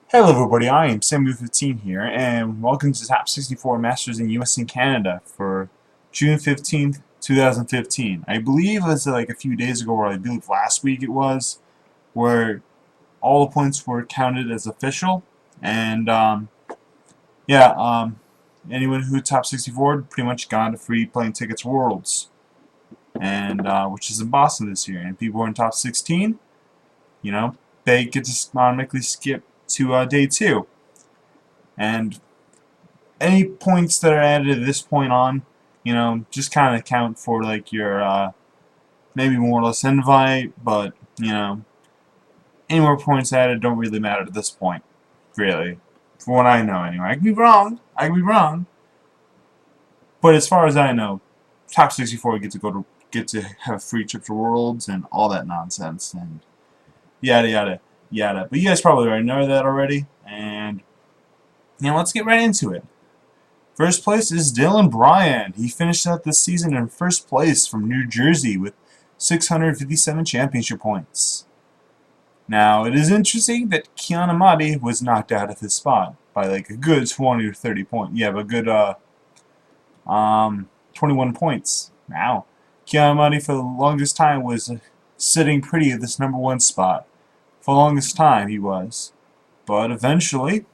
Hello everybody, I am Samu15 here, and welcome to Top 64 Masters in US and Canada for June 15th, 2015. I believe it was like a few days ago, or I believe last week it was, where all the points were counted as official, and yeah, anyone who Top 64 pretty much got a free plane tickets to Worlds, and which is in Boston this year, and people who are in Top 16, you know, they get to automatically skip to day 2. And any points that are added at this point on, just kind of count for like your maybe more or less invite, but any more points added don't really matter at this point, really. From what I know, anyway. I could be wrong. I could be wrong. But as far as I know, top 64 get to have free trip to Worlds and all that nonsense and yada yada yada. But you guys probably already know that already, and let's get right into it. First place is Dylan Bryan. He finished out this season in first place from New Jersey with 657 championship points. Now, it is interesting that Keanu Amati was knocked out of his spot by like a good 20 or 30 points. Yeah, but a good 21 points. Now, Keanu Amati for the longest time was sitting pretty at this #1 spot. For the longest time he was. But eventually,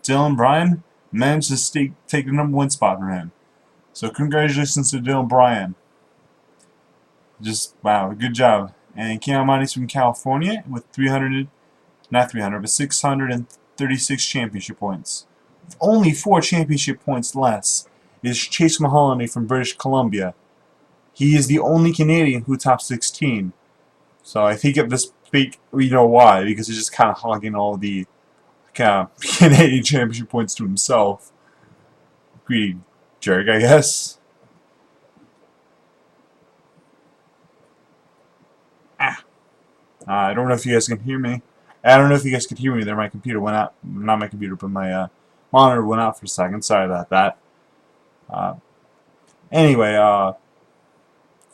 Dylan Bryan managed to take the #1 spot for him. So congratulations to Dylan Bryan. Just, wow, good job. And Keanu Amati's from California with 636 championship points. With only 4 championship points less is Chase Mahoney from British Columbia. He is the only Canadian who topped 16. So I think at this peak, we know why, because he's just kind of hogging all the Canadian championship points to himself. Greedy jerk, I guess. I don't know if you guys can hear me. I don't know if you guys can hear me there. My computer went out. Not my computer, but my monitor went out for a second. Sorry about that. Anyway,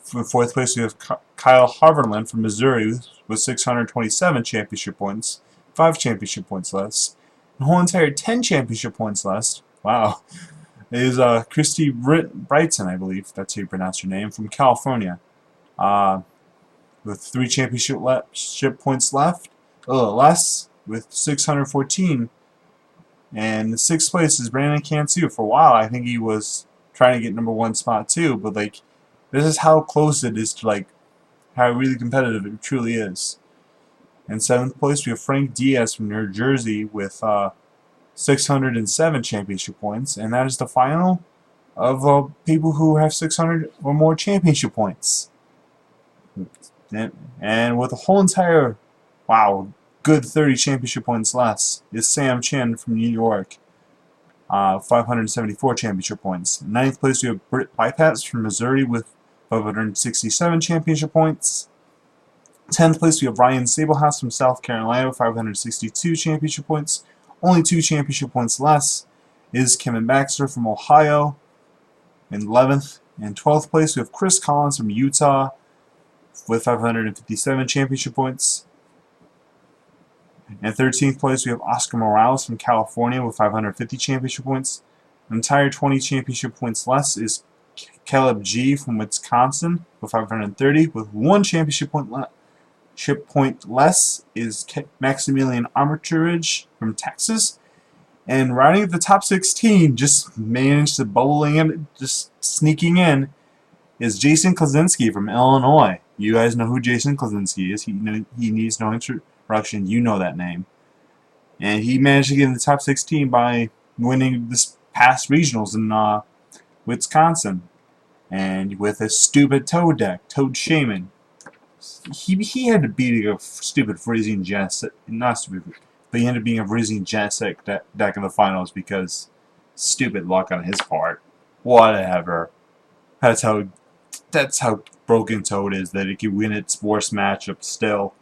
for fourth place we have Kyle Harverland from Missouri with 627 championship points. 5 championship points less. The whole entire 10 championship points less. Wow. Is Christy Brightson, I believe that's how you pronounce her name, from California. With 3 championship points less, with 614. And the 6th place is Brandon Cantu. For a while, I think he was trying to get #1 spot too, but like, this is how close it is to like how really competitive it truly is. In 7th place, we have Frank Diaz from New Jersey with 607 championship points, and that is the final of people who have 600 or more championship points. And with a whole entire, wow, good 30 championship points less is Sam Chin from New York, 574 championship points. In 9th place, we have Britt Bypass from Missouri with 567 championship points. 10th place, we have Ryan Sablehouse from South Carolina with 562 championship points. Only 2 championship points less is Kevin Baxter from Ohio in 11th. In 12th place, we have Chris Collins from Utah with 557 championship points. In 13th place, we have Oscar Morales from California with 550 championship points. An entire 20 championship points less is Caleb G from Wisconsin with 530, with 1 championship point less is Maximilian Armitage from Texas. And riding at the top 16, just managed to bubbling in, just sneaking in, is Jason Klasinski from Illinois. You guys know who Jason Klasinski is. He needs no introduction. You know that name. And he managed to get in the top 16 by winning this past regionals in Wisconsin. And with a stupid Toad deck, Toad Shaman. He had to beat a stupid Frisian Genesis, not stupid, but he ended up being a Frisian Genesis deck in the finals because stupid luck on his part. Whatever. That's how broken Toad is, that it can win its worst matchup still.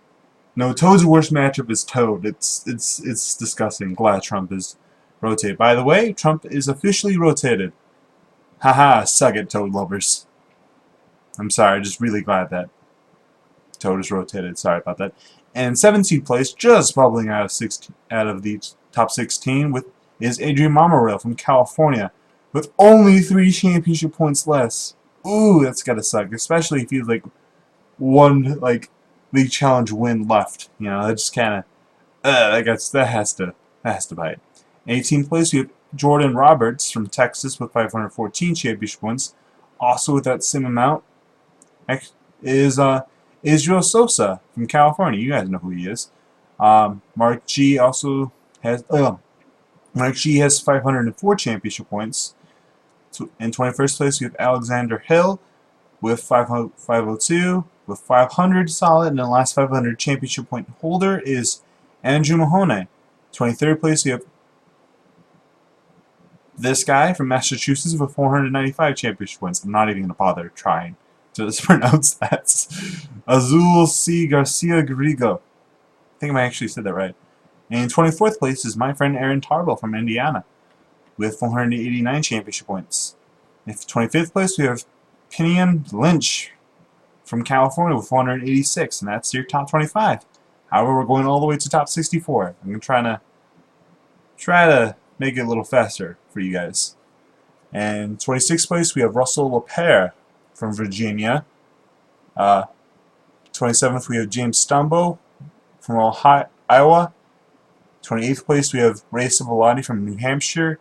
No, Toad's worst matchup is Toad. It's disgusting. Glad Trump is rotated. By the way, Trump is officially rotated. Haha, suck it, Toad lovers. I'm sorry, just really glad that Toad is rotated. Sorry about that. And 17th place, just bubbling out of the top 16, is Adrian Mamorel from California, with only 3 championship points less. Ooh, that's gotta suck, especially if you have like one league challenge win left. You know, that just kind of that has to bite. 18th place, we have Jordan Roberts from Texas with 514 championship points. Also with that same amount is Israel Sosa from California. You guys know who he is. Mark G also has Mark G has 504 championship points. In 21st place, we have Alexander Hill with 502 with 500 solid, and the last 500 championship point holder is Andrew Mahoney. 23rd place, we have this guy from Massachusetts with 495 championship points. I'm not even going to bother trying to pronounce that. Azul C. Garcia Garrigo. I think I actually said that right. And in 24th place is my friend Aaron Tarbell from Indiana with 489 championship points. In 25th place, we have Pinion Lynch from California with 486, and that's your top 25. However, we're going all the way to top 64. I'm going to try to make it a little faster for you guys. And 26th place, we have Russell LePere from Virginia. 27th, we have James Stumbo from Iowa. 28th place, we have Ray Cibolati from New Hampshire.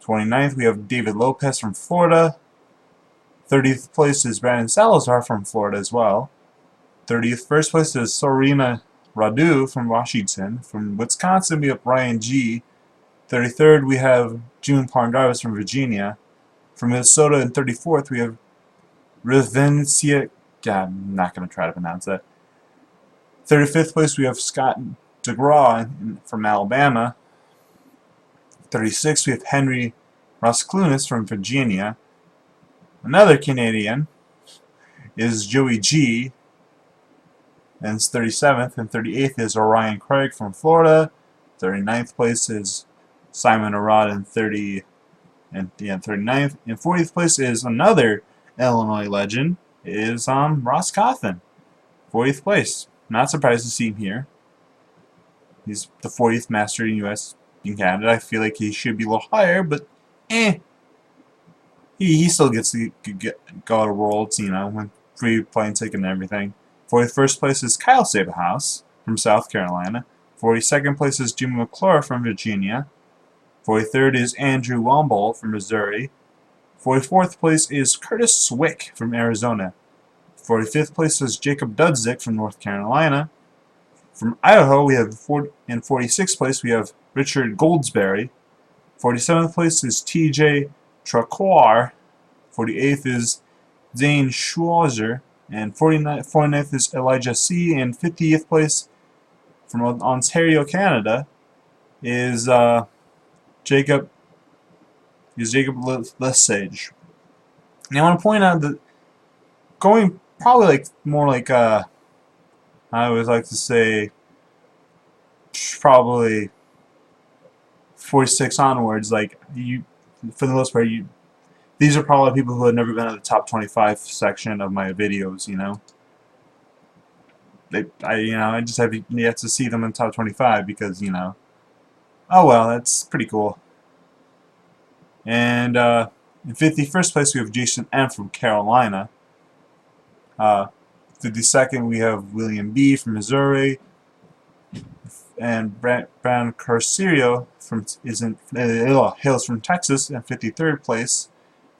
29th, we have David Lopez from Florida. 30th place is Brandon Salazar from Florida as well. 31st place is Sorina Radu from Washington. From Wisconsin, we have Brian G. 33rd, we have June Parngavis from Virginia. From Minnesota in 34th, we have Rivencia. God, I'm not going to try to pronounce that. 35th place, we have Scott DeGraw from Alabama. 36th, we have Henry Rasclunis from Virginia. Another Canadian is Joey G. And it's 37th. And 38th is Orion Craig from Florida. 39th place is Simon Arad in 39th. And 40th place is another Illinois legend, is Ross Cawthon. 40th place. Not surprised to see him here. He's the 40th master in U.S. in Canada. I feel like he should be a little higher, but he still gets to go to Worlds, you know, with free plane ticket and everything. 41st place is Kyle Saberhouse from South Carolina. 42nd place is Jimmy McClure from Virginia. 43rd is Andrew Womble from Missouri. 44th place is Curtis Swick from Arizona. 45th place is Jacob Dudzik from North Carolina. From Idaho, we have in 46th place we have Richard Goldsberry. 47th place is T.J. Traquar. 48th is Zane Schwarzer. And 49th is Elijah C. And 50th place from Ontario, Canada is Jacob Lesage. Now I want to point out that going probably more like I always like to say probably 46 onwards, like you, for the most part, these are probably people who have never been in the top 25 section of my videos, you know. I just have yet to see them in top 25 because, you know, oh well, that's pretty cool. And in 51st place we have Jason M. from Carolina. 52nd we have William B. from Missouri. And Brand Carcerio hails from Texas in 53rd place.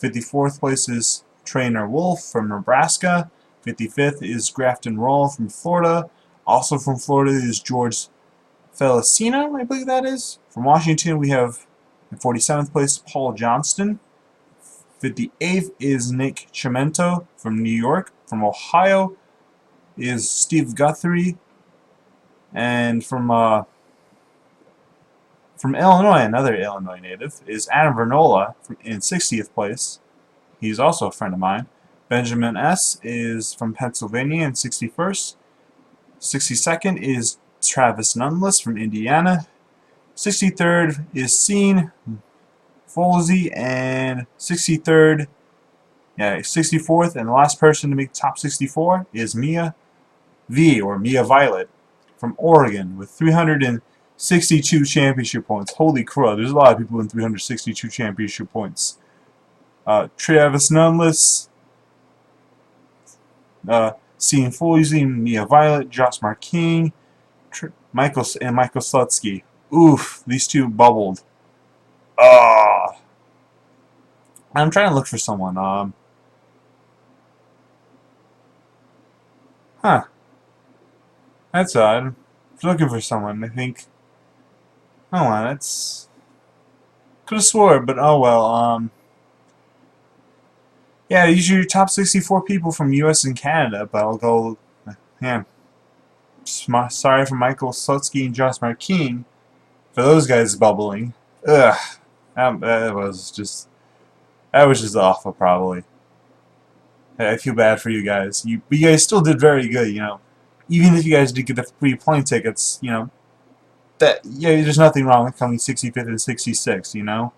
54th place is Trainer Wolf from Nebraska. 55th is Grafton Roll from Florida. Also from Florida is George Felicino, I believe that is. From Washington we have in 47th place Paul Johnston. 58th is Nick Chimento from New York. From Ohio is Steve Guthrie. And from Illinois, another Illinois native, is Adam Vernola in 60th place. He's also a friend of mine. Benjamin S. is from Pennsylvania in 61st. 62nd is Travis Nunless from Indiana. 63rd is Sean Folsey, and 64th, and the last person to make top 64 is Mia V, or Mia Violet, from Oregon with 362 championship points. Holy crow, there's a lot of people with 362 championship points. Travis Nunless, Seeing Folsey, Mia Violet, Josh Marking, Michael Slutsky. Oof, these two bubbled. Ah, I'm trying to look for someone. Huh. That's odd. I'm looking for someone. I think. Hold on, that's. Could have swore, but oh well. Yeah, these are your top 64 people from U.S. and Canada, but I'll go. Yeah. Sorry for Michael Slutsky and Josh Marking for those guys bubbling. Ugh. That was just awful, probably. I feel bad for you guys. You guys still did very good, you know. Even if you guys did get the free plane tickets, you know. There's nothing wrong with coming 65th and 66th, you know.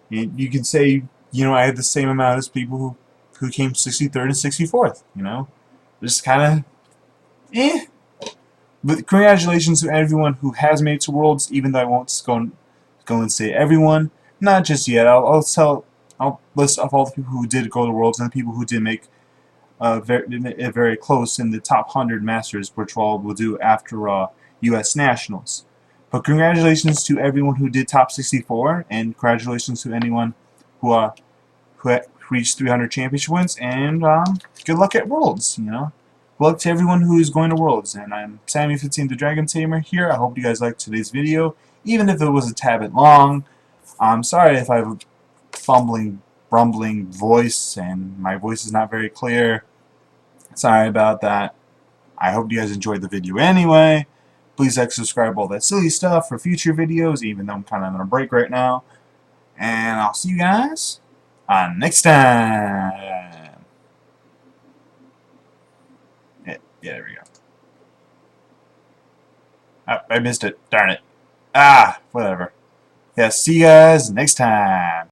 You can say, you know, I had the same amount as people who came 63rd and 64th, you know. Just kind of, eh. But congratulations to everyone who has made it to Worlds, even though I won't go and say everyone. Not just yet. I'll list off all the people who did go to Worlds and the people who did make very close in the top 100 Masters, which we'll do after U.S. Nationals. But congratulations to everyone who did top 64, and congratulations to anyone who reached 300 championship wins. And good luck at Worlds. You know, good luck to everyone who is going to Worlds. And I'm Sammy15, the Dragon Tamer here. I hope you guys liked today's video, even if it was a tad bit long. I'm sorry if I have a fumbling, rumbling voice and my voice is not very clear. Sorry about that. I hope you guys enjoyed the video anyway. Please like, subscribe, all that silly stuff for future videos, even though I'm kind of on a break right now. And I'll see you guys next time. Yeah, there we go. Oh, I missed it. Darn it. Whatever. Yeah, see you guys next time.